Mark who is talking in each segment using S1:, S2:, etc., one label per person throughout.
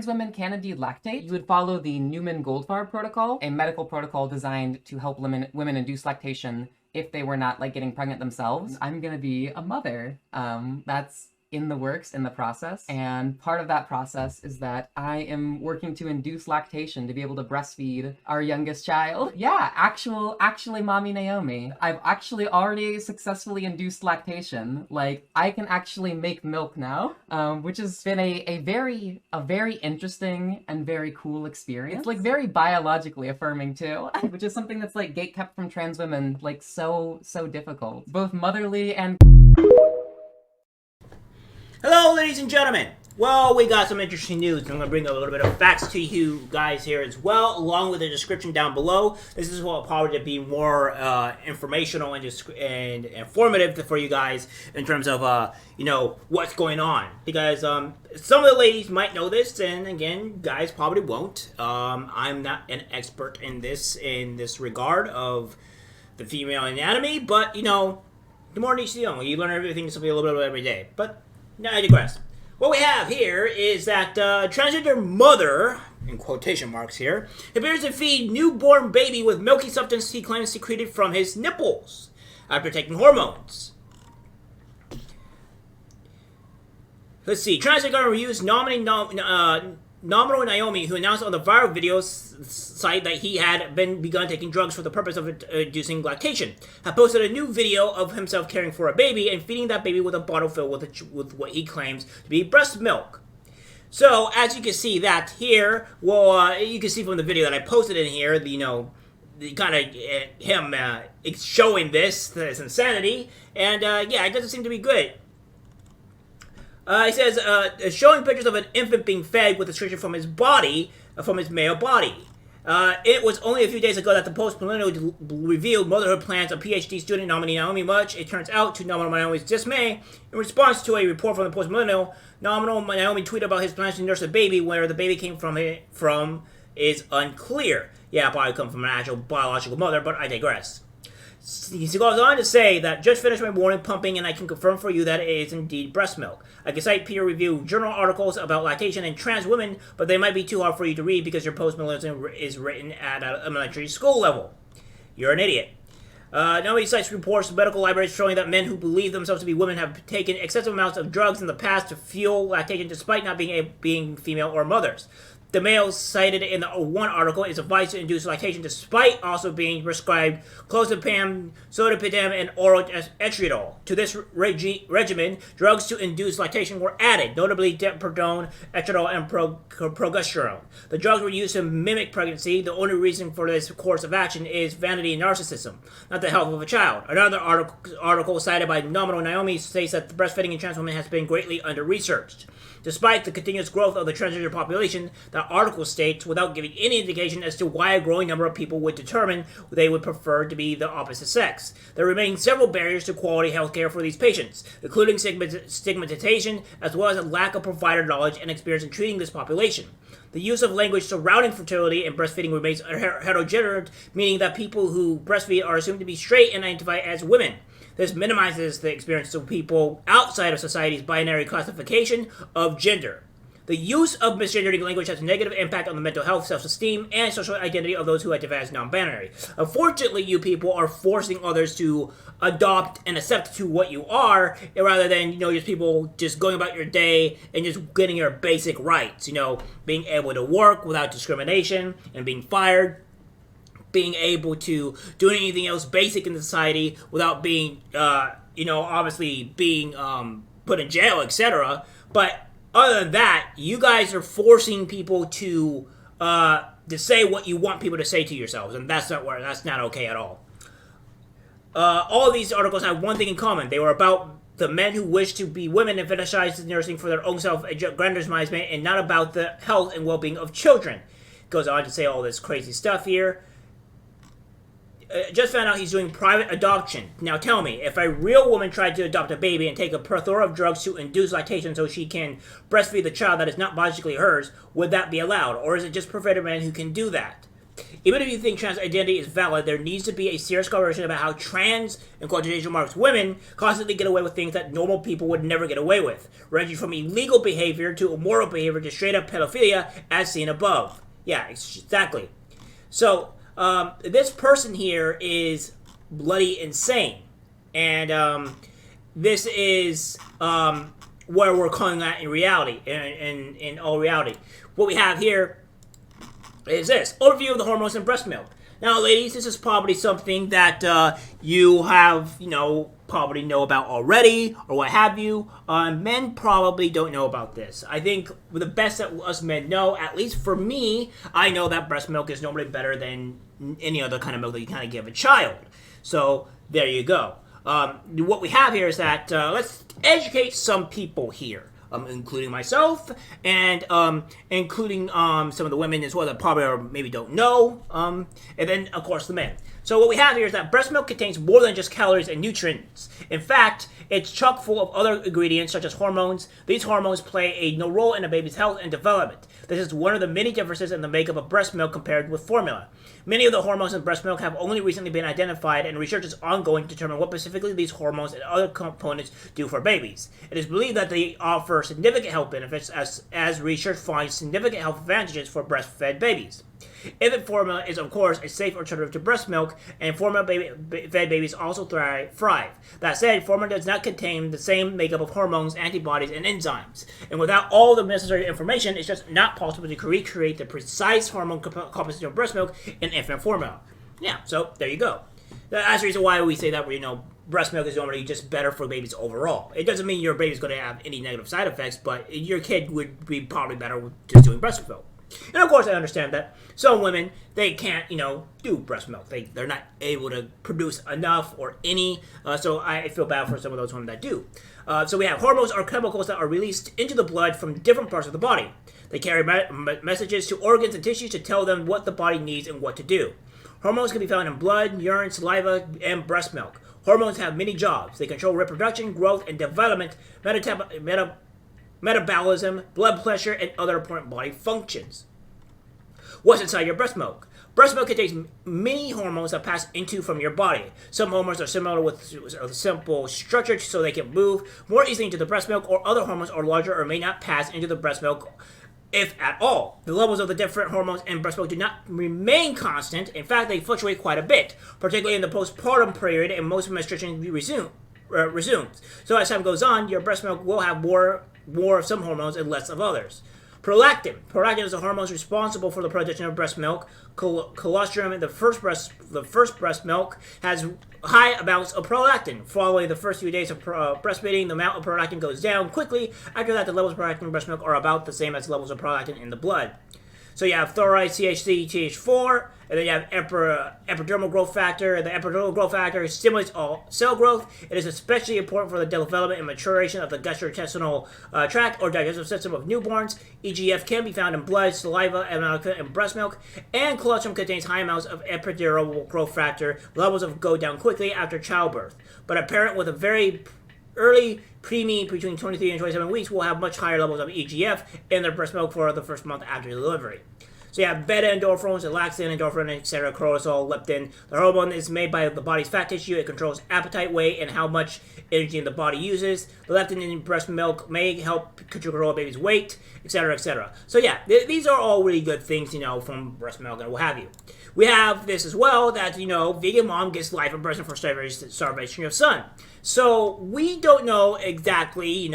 S1: women can indeed lactate. You would follow the Newman-Goldfarb protocol, a medical protocol designed to help women induce lactation if they were not, like, getting pregnant themselves. I'm gonna be a mother. That's in the works, in the process. And part of that process is that I am working to induce lactation to be able to breastfeed our youngest child. Yeah, actually mommy Naomi. I've actually already successfully induced lactation. Like, I can actually make milk now, which has been a very interesting and very cool experience. It's like very biologically affirming too, which is something that's like gatekept from trans women, like so difficult. Both motherly and...
S2: Hello, ladies and gentlemen. Well, we got some interesting news. I'm going to bring a little bit of facts to you guys here as well, along with the description down below. This is what probably to be more informational and informative for you guys in terms of, what's going on. Because some of the ladies might know this, and again, guys probably won't. I'm not an expert in this regard of the female anatomy, but, the more you know, you learn everything something a little bit every day. But now I digress. What we have here is that transgender mother, in quotation marks here, appears to feed newborn baby with milky substance he claims secreted from his nipples after taking hormones. Let's see. Transgender reviews Nominal Naomi, who announced on the viral video site that he had begun taking drugs for the purpose of inducing lactation, had posted a new video of himself caring for a baby and feeding that baby with a bottle filled with what he claims to be breast milk. So, as you can see that here, you can see from the video that I posted in here, the kind of him showing this insanity, and it doesn't seem to be good. He says, showing pictures of an infant being fed with restriction from his body, from his male body. It was only a few days ago that the Post Millennial revealed motherhood plans of PhD student Nominal Naomi. Much, it turns out, to Nominal Naomi's dismay, in response to a report from the Post Millennial, Nominal Naomi tweeted about his plans to nurse a baby. Where the baby came from is unclear. Yeah, probably come from an actual biological mother, but I digress. He goes on to say that just finished my morning pumping and I can confirm for you that it is indeed breast milk. I can cite peer-reviewed journal articles about lactation and trans women, but they might be too hard for you to read because your post-millennialism is written at an elementary school level. You're an idiot. Nobody cites reports from medical libraries showing that men who believe themselves to be women have taken excessive amounts of drugs in the past to fuel lactation despite not being female or mothers. The male cited in the one article is advised to induce lactation despite also being prescribed clozapam, sodopidem, and oral estriadol. To this regimen, drugs to induce lactation were added, notably deperidone, estriadol, and progesterone. The drugs were used to mimic pregnancy. The only reason for this course of action is vanity and narcissism, not the health of a child. Another article cited by Nominal Naomi states that the breastfeeding in trans women has been greatly under-researched. Despite the continuous growth of the transgender population, the article states, without giving any indication as to why a growing number of people would determine they would prefer to be the opposite sex. There remain several barriers to quality health care for these patients, including stigmatization, as well as a lack of provider knowledge and experience in treating this population. The use of language surrounding fertility and breastfeeding remains heterogeneous, meaning that people who breastfeed are assumed to be straight and identify as women. This minimizes the experience of people outside of society's binary classification of gender. The use of misgendering language has a negative impact on the mental health, self-esteem, and social identity of those who identify as non-binary. Unfortunately, you people are forcing others to adopt and accept to what you are, rather than, just people just going about your day and just getting your basic rights. Being able to work without discrimination and being fired. Being able to do anything else basic in society without being, obviously being put in jail, etc. But other than that, you guys are forcing people to say what you want people to say to yourselves, and that's not okay at all. All of these articles have one thing in common: they were about the men who wish to be women and fetishize nursing for their own self-aggrandizement, and not about the health and well-being of children. It goes on to say all this crazy stuff here. Just found out he's doing private adoption. Now tell me, if a real woman tried to adopt a baby and take a plethora of drugs to induce lactation so she can breastfeed the child that is not biologically hers, would that be allowed? Or is it just perverted men who can do that? Even if you think trans identity is valid, there needs to be a serious conversation about how trans, in quotation marks, women constantly get away with things that normal people would never get away with, ranging from illegal behavior to immoral behavior to straight-up pedophilia, as seen above. Yeah, exactly. So, this person here is bloody insane. And this is where we're calling that in reality, in all reality. What we have here is this overview of the hormones in breast milk. Now, ladies, this is probably something that you have, probably know about already, or what have you. Men probably don't know about this. I think the best that us men know, at least for me, I know that breast milk is normally better than any other kind of milk that you kind of give a child. So there you go. What we have here is that let's educate some people here. Including myself, and including some of the women as well that probably or maybe don't know, and then of course the men. So what we have here is that breast milk contains more than just calories and nutrients. In fact, it's chock full of other ingredients such as hormones. These hormones play a role in a baby's health and development. This is one of the many differences in the makeup of breast milk compared with formula. Many of the hormones in breast milk have only recently been identified, and research is ongoing to determine what specifically these hormones and other components do for babies. It is believed that they offer significant health benefits as research finds significant health advantages for breastfed babies. Infant formula is, of course, a safe alternative to breast milk, and formula-fed babies also thrive. That said, formula does not contain the same makeup of hormones, antibodies, and enzymes. And without all the necessary information, it's just not possible to recreate the precise hormone composition of breast milk in infant formula. Yeah, so there you go. That's the reason why we say that, breast milk is normally just better for babies overall. It doesn't mean your baby's going to have any negative side effects, but your kid would be probably better with just doing breast milk. And of course, I understand that some women, they can't, do breast milk. They're not able to produce enough or any, so I feel bad for some of those women that do. So we have hormones are chemicals that are released into the blood from different parts of the body. They carry messages to organs and tissues to tell them what the body needs and what to do. Hormones can be found in blood, urine, saliva, and breast milk. Hormones have many jobs. They control reproduction, growth, and development, metabolism, blood pressure, and other important body functions. What's inside your breast milk? Breast milk contains many hormones that pass into from your body. Some hormones are similar with a simple structure so they can move more easily into the breast milk, or other hormones are larger or may not pass into the breast milk, if at all. The levels of the different hormones in breast milk do not remain constant. In fact, they fluctuate quite a bit, particularly in the postpartum period, and most menstruation resumes. So as time goes on, your breast milk will have more of some hormones and less of others. Prolactin. Prolactin is the hormone responsible for the production of breast milk. Colostrum in the first breast milk has high amounts of prolactin. Following the first few days of breastfeeding, the amount of prolactin goes down quickly. After that, the levels of prolactin in breast milk are about the same as levels of prolactin in the blood. So you have thyroid, THC, TH4, and then you have epidermal growth factor. The epidermal growth factor stimulates all cell growth. It is especially important for the development and maturation of the gastrointestinal tract or digestive system of newborns. EGF can be found in blood, saliva, and breast milk. And colostrum contains high amounts of epidermal growth factor. Levels go down quickly after childbirth. But a parent with a very early preemie between 23 and 27 weeks will have much higher levels of EGF in their breast milk for the first month after delivery. So you have beta endorphins, laxin, endorphin, etc., cortisol, leptin. The hormone is made by the body's fat tissue. It controls appetite, weight, and how much energy the body uses. The leptin in breast milk may help control a baby's weight, etc., etc. So yeah, these are all really good things, from breast milk and what have you. We have this as well that, vegan mom gets life in prison for starvation of son. So we don't know exactly,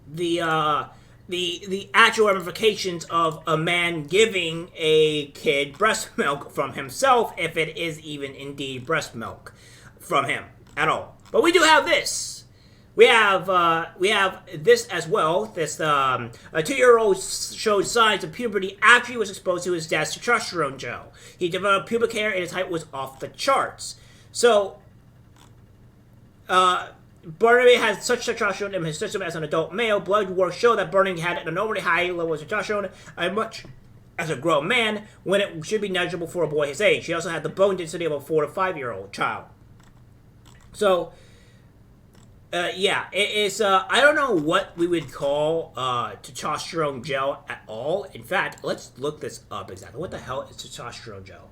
S2: the actual ramifications of a man giving a kid breast milk from himself, if it is even indeed breast milk from him at all. But we do have this. We have this as well. This a 2-year-old showed signs of puberty after he was exposed to his dad's testosterone gel. He developed pubic hair and his height was off the charts. So, Barnaby has such testosterone in his system as an adult male. Blood work show that Barnaby had an abnormally high level of testosterone as much as a grown man when it should be negligible for a boy his age. He also had the bone density of a 4 to 5 year old child. So, Yeah, it is. I don't know what we would call testosterone gel at all. In fact, let's look this up exactly. What the hell is testosterone gel?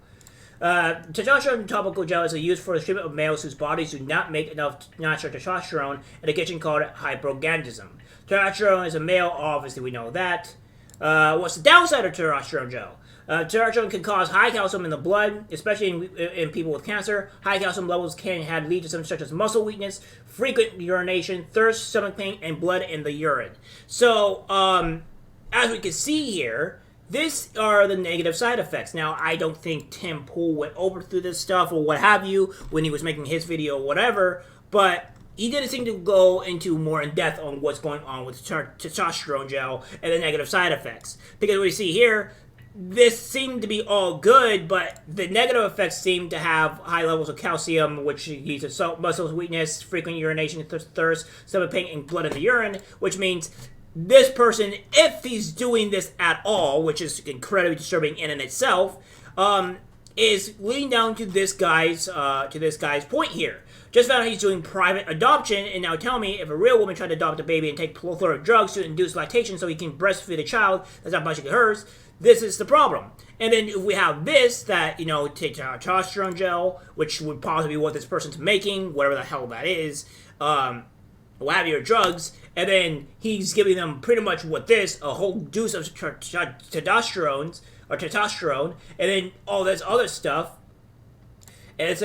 S2: Testosterone topical gel is used for the treatment of males whose bodies do not make enough natural testosterone, and a condition called hypogonadism. Testosterone is a male, obviously we know that. What's the downside of testosterone gel? Testosterone can cause high calcium in the blood, especially in people with cancer. High calcium levels can lead to symptoms such as muscle weakness, frequent urination, thirst, stomach pain, and blood in the urine. So, as we can see here, these are the negative side effects. Now, I don't think Tim Pool went over through this stuff or what have you when he was making his video or whatever, but he didn't seem to go into more in depth on what's going on with testosterone gel and the negative side effects. Because we see here, this seemed to be all good, but the negative effects seem to have high levels of calcium, which leads to muscle weakness, frequent urination, thirst, stomach pain, and blood in the urine, which means this person, if he's doing this at all, which is incredibly disturbing in and itself, is leading down to this guy's point here. Just found out he's doing private adoption, and now tell me, if a real woman tried to adopt a baby and take plethora of drugs to induce lactation so he can breastfeed a child that's not much like hers, this is the problem. And then if we have this, that, you know, take testosterone gel, which would probably be what this person's making, whatever the hell that is, what have you, drugs, and then he's giving them pretty much what this, a whole dose of testosterone, and then all this other stuff, and it's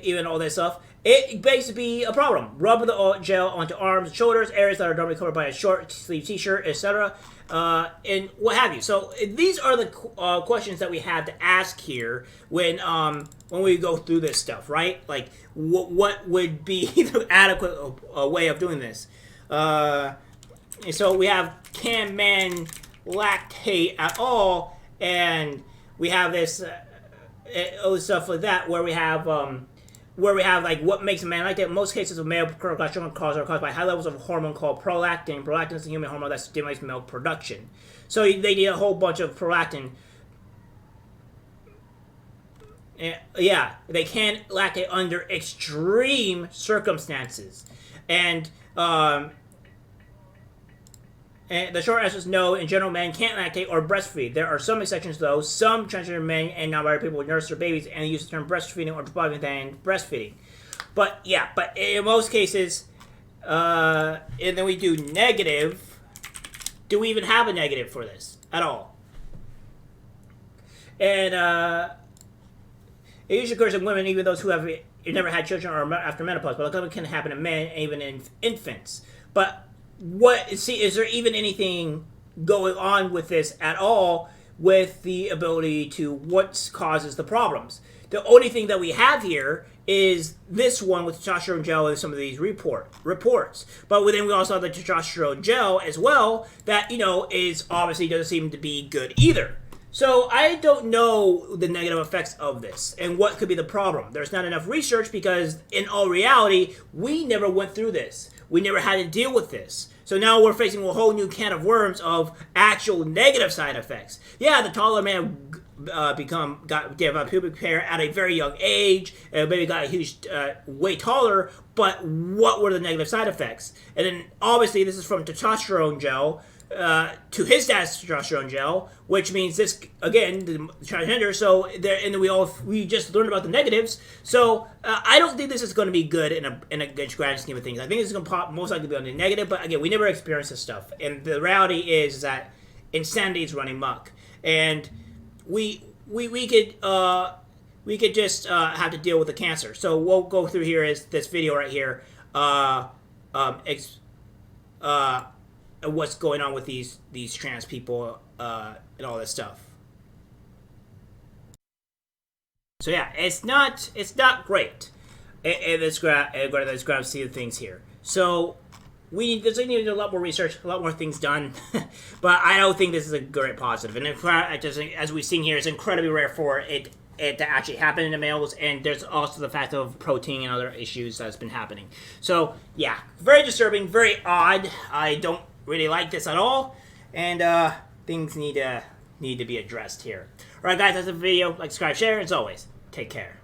S2: even all this stuff, it begs to be a problem. Rub the gel onto arms and shoulders, areas that are normally covered by a short sleeve t-shirt, etc., and what have you. So these are the questions that we have to ask here when we go through this stuff, right? Like, what would be the adequate way of doing this? So we have, can men lactate at all? And we have this stuff like that, where we have like what makes a man lactate. In most cases of male cholesterol are caused by high levels of a hormone called prolactin. Prolactin is a human hormone that stimulates milk production. So they need a whole bunch of prolactin. Yeah, they can lactate under extreme circumstances. And the short answer is no. In general, men can't lactate or breastfeed. There are some exceptions, though. Some transgender men and non-binary people nurse their babies and use the term breastfeeding or depriving than breastfeeding. But yeah, but in most cases, and then we do negative. Do we even have a negative for this at all? And it usually occurs in women, even those who have never had children or after menopause. But it can happen in men and even in infants. But is there even anything going on with this at all with the ability to what causes the problems? The only thing that we have here is this one with testosterone gel and some of these reports. But then we also have the testosterone gel as well that, you know, is obviously doesn't seem to be good either. So I don't know the negative effects of this and what could be the problem. There's not enough research because in all reality, we never went through this. We never had to deal with this. So now we're facing a whole new can of worms of actual negative side effects. Yeah, the taller man got pubic hair at a very young age, and maybe got a huge, way taller, but what were the negative side effects? And then obviously this is from testosterone gel, to his dad's testosterone gel, which means this again the transgender. So there, and we just learned about the negatives. So I don't think this is going to be good in a good grand scheme of things. I think this is going to most likely be on the negative. But again, we never experienced this stuff, and the reality is that insanity is running amok, and we could just have to deal with the cancer. So we'll go through here is this video right here. What's going on with these trans people and all this stuff. So yeah, it's not great. And let's grab see the things here. So there's need to do a lot more research, a lot more things done, but I don't think this is a great positive. And in fact, as we've seen here, it's incredibly rare for it to actually happen in the males, and there's also the fact of protein and other issues that's been happening. So yeah, very disturbing, very odd. I don't really like this at all, and things need to be addressed here. Alright guys, that's the video. Like, subscribe, share, as always, take care.